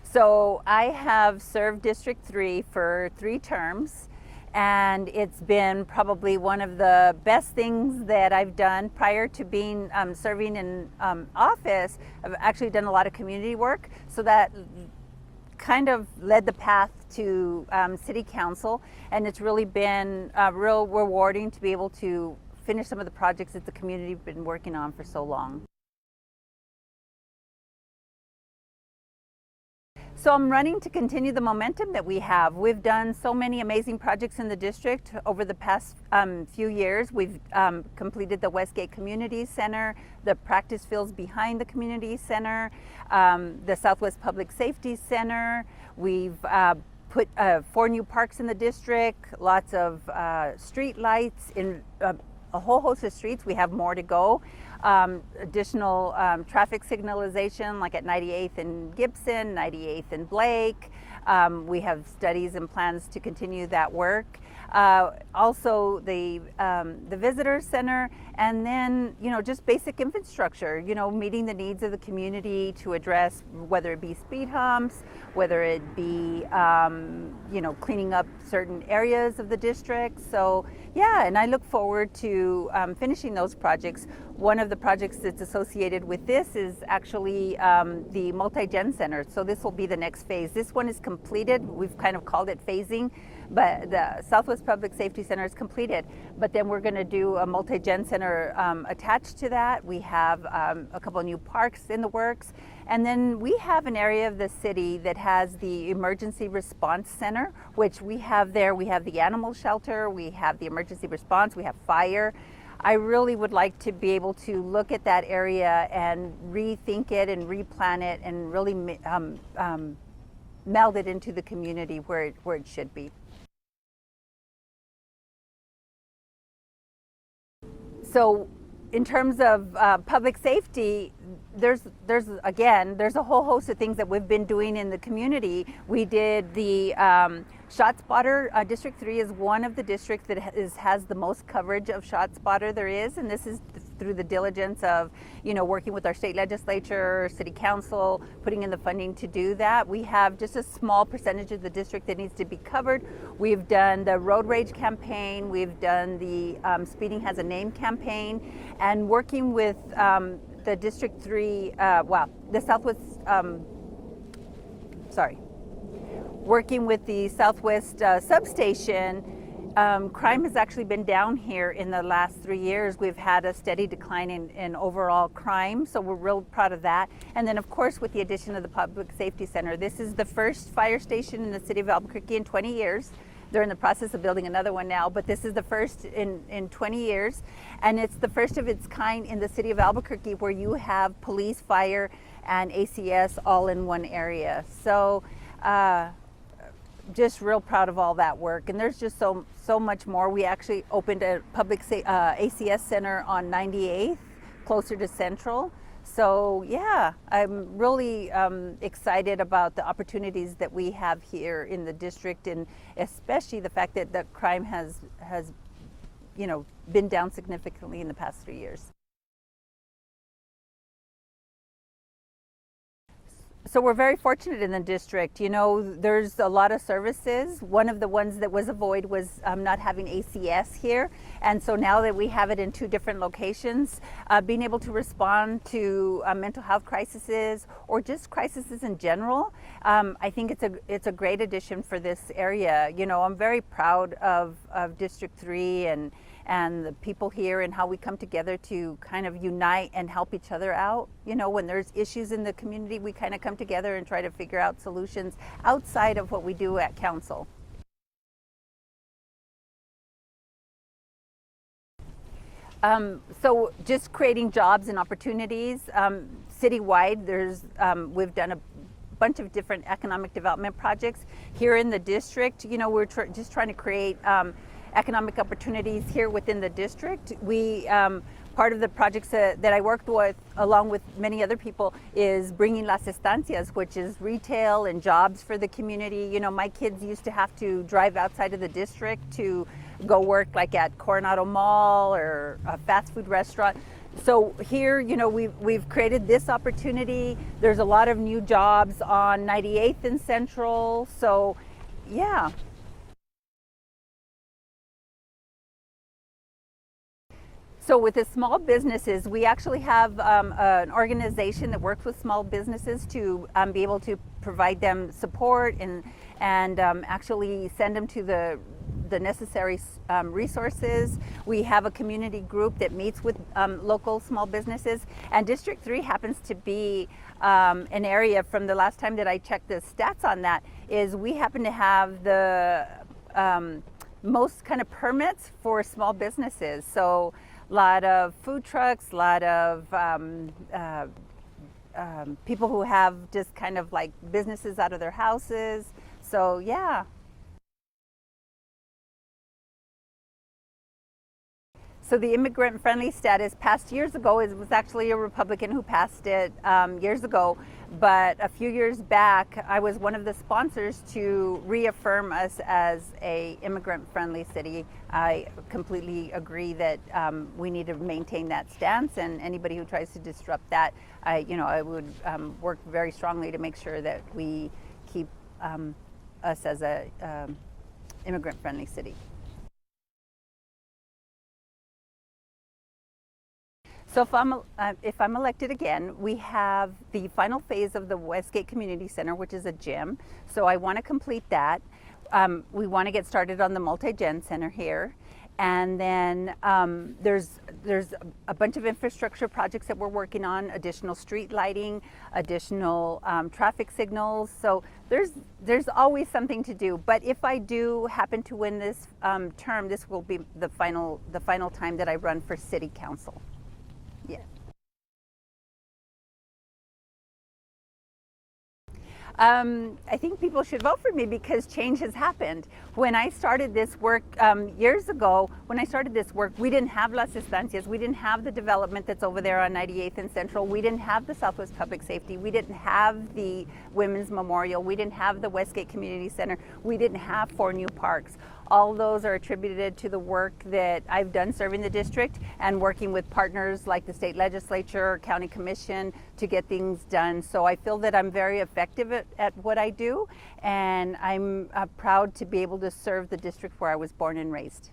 So I have served District 3 for 3 terms, and it's been probably one of the best things that I've done. Prior to being serving in office, I've actually done a lot of community work, so that kind of led the path to City Council, and it's really been real rewarding to be able to finish some of the projects that the community has been working on for so long. So I'm running to continue the momentum that we have. We've done so many amazing projects in the district over the past few years. We've completed the Westgate Community Center, the practice fields behind the community center, the Southwest Public Safety Center. We've put 4 new parks in the district, lots of street lights in a whole host of streets. We have more to go. Additional traffic signalization, like at 98th and Gibson, 98th and Blake. We have studies and plans to continue that work. Also the visitor center, and then just basic infrastructure. Meeting the needs of the community to address whether it be speed humps, whether it be cleaning up certain areas of the district. So yeah, and I look forward to finishing those projects. One of the projects that's associated with this is actually the multi-gen center. So this will be the next phase. This one is completed. We've kind of called it phasing, but the Southwest Public Safety Center is completed. But then we're going to do a multi-gen center attached to that. We have a couple of new parks in the works. And then we have an area of the city that has the Emergency Response Center, which we have there. We have the animal shelter, we have the emergency response, we have fire. I really would like to be able to look at that area and rethink it and replan it and really meld it into the community where it should be. So in terms of public safety, there's a whole host of things that we've been doing in the community. We did the ShotSpotter. District 3 is one of the districts that has the most coverage of ShotSpotter there is, and this is through the diligence of working with our state legislature, city council, putting in the funding to do that. We have just a small percentage of the district that needs to be covered. We've done the road rage campaign, we've done the Speeding Has a Name campaign, and working with the District 3, the Southwest, working with the Southwest substation. Crime has actually been down here in the last 3 years. We've had a steady decline in overall crime, so we're real proud of that. And then of course with the addition of the Public Safety Center, this is the first fire station in the city of Albuquerque in 20 years. They're in the process of building another one now, but this is the first in 20 years. And it's the first of its kind in the city of Albuquerque where you have police, fire, and ACS all in one area. So just real proud of all that work. And there's just so much more. We actually opened a public ACS center on 98th, closer to Central. So yeah, I'm really excited about the opportunities that we have here in the district, and especially the fact that the crime has been down significantly in the past 3 years. So we're very fortunate in the district. There's a lot of services. One of the ones that was a void was not having ACS here. And so now that we have it in 2 different locations, being able to respond to mental health crises or just crises in general, I think it's a great addition for this area. I'm very proud of District 3 and the people here and how we come together to kind of unite and help each other out. When there's issues in the community, we kind of come together and try to figure out solutions outside of what we do at council. So just creating jobs and opportunities citywide. We've done a bunch of different economic development projects here in the district. We're just trying to create economic opportunities here within the district. Part of the projects that I worked with, along with many other people, is bringing Las Estancias, which is retail and jobs for the community. My kids used to have to drive outside of the district to go work like at Coronado Mall or a fast food restaurant. So here, you know, we've created this opportunity. There's a lot of new jobs on 98th and Central. So, yeah. So with the small businesses, we actually have an organization that works with small businesses to be able to provide them support and actually send them to the necessary resources. We have a community group that meets with local small businesses, and District 3 happens to be an area, from the last time that I checked the stats on that, is we happen to have the most kind of permits for small businesses. So a lot of food trucks, a lot of people who have just kind of like businesses out of their houses. So yeah. So the immigrant friendly status passed years ago. It was actually a Republican who passed it years ago. But a few years back, I was one of the sponsors to reaffirm us as a immigrant friendly city. I completely agree that we need to maintain that stance, and anybody who tries to disrupt that, I would work very strongly to make sure that we keep us as a immigrant friendly city. So if I'm elected again, we have the final phase of the Westgate Community Center, which is a gym. So I want to complete that. We want to get started on the multi-gen center here. And then there's a bunch of infrastructure projects that we're working on, additional street lighting, additional traffic signals. So there's always something to do. But if I do happen to win this term, this will be the final time that I run for city council. Yeah. I think people should vote for me because change has happened. When I started this work years ago, we didn't have Las Estancias. We didn't have the development that's over there on 98th and Central. We didn't have the Southwest Public Safety. We didn't have the Women's Memorial. We didn't have the Westgate Community Center. We didn't have 4 new parks. All those are attributed to the work that I've done serving the district and working with partners like the state legislature, county commission to get things done. So I feel that I'm very effective at what I do, and I'm proud to be able to serve the district where I was born and raised.